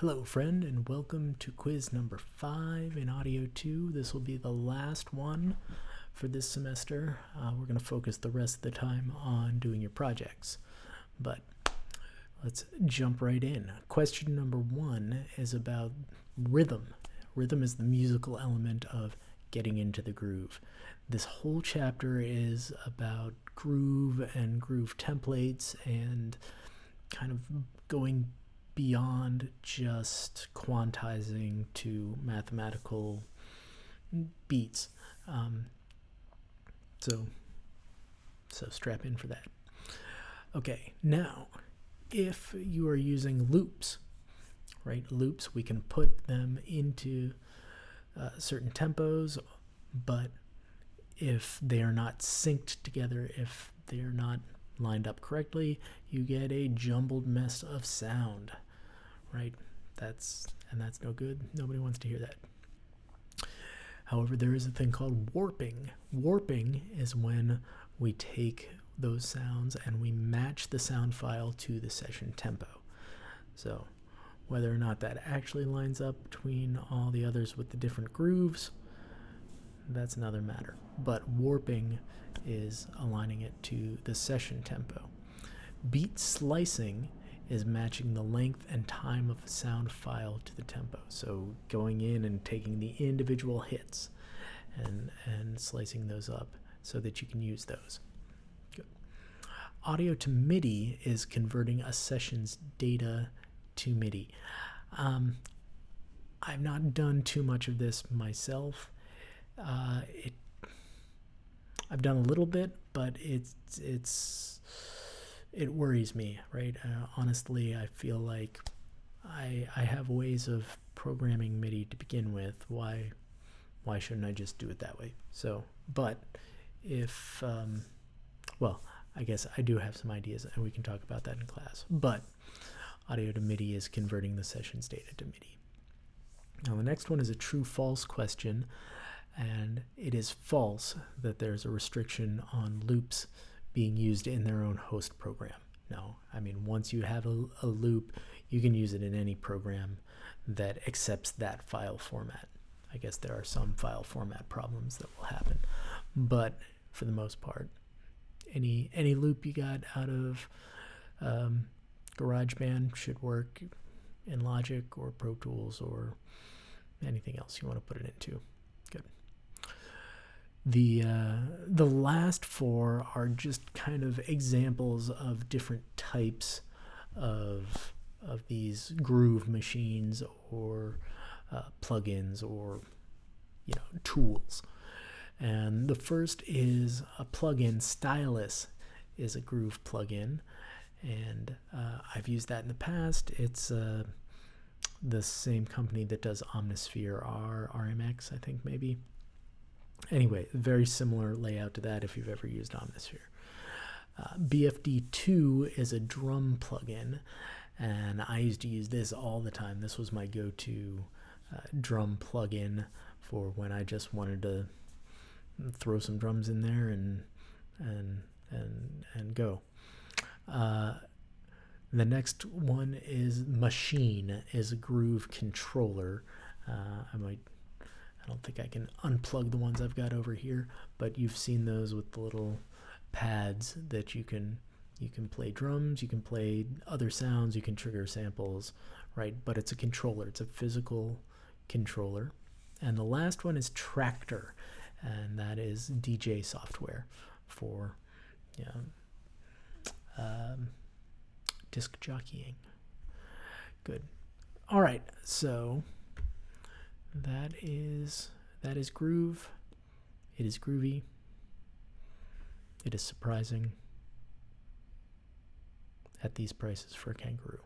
Hello, friend, and welcome to quiz number 5 in Audio 2. This will be the last one for this semester. We're going to focus the rest of the time on doing your projects. But let's jump right in. Question number 1 is about rhythm. Rhythm is the musical element of getting into the groove. This whole chapter is about groove and groove templates and kind of going beyond just quantizing to mathematical beats. So strap in for that. Okay, now if you are using loops, right? Loops, we can put them into certain tempos, but if they are not synced together, if they are not lined up correctly, you get a jumbled mess of sound, right? That's no good. Nobody wants to hear that. However, there is a thing called warping. Warping is when we take those sounds and we match the sound file to the session tempo. So whether or not that actually lines up between all the others with the different grooves, that's another matter. But warping is aligning it to the session tempo. Beat slicing is matching the length and time of a sound file to the tempo. So going in and taking the individual hits and slicing those up so that you can use those. Good. Audio to MIDI is converting a session's data to MIDI. I've not done too much of this myself. I've done a little bit, but it worries me, right? Honestly, I feel like I have ways of programming MIDI to begin with. Why shouldn't I just do it that way? So, but if well, I guess I do have some ideas, and we can talk about that in class. But audio to MIDI is converting the session's data to MIDI. Now, the next one is a true-false question. And it is false that there's a restriction on loops being used in their own host program. No, I mean, once you have a loop, you can use it in any program that accepts that file format. I guess there are some file format problems that will happen, but for the most part, any loop you got out of GarageBand should work in Logic or Pro Tools or anything else you want to put it into. Good. The last 4 are just kind of examples of different types of these groove machines or plugins or tools. And the first is a plugin. Stylus is a groove plugin, and I've used that in the past. It's the same company that does Omnisphere RMX, I think maybe. Anyway, very similar layout to that if you've ever used Omnisphere. BFD2 is a drum plugin, and I used to use this all the time. This was my go-to drum plugin for when I just wanted to throw some drums in there and go. The next one is Machine, is a groove controller. I don't think I can unplug the ones I've got over here, but you've seen those with the little pads that you can play drums, you can play other sounds, you can trigger samples, right? But it's a controller, it's a physical controller. And the last one is Traktor, and that is DJ software for disc jockeying. Good. All right, so that is groove. It is groovy. It is surprising at these prices for a kangaroo.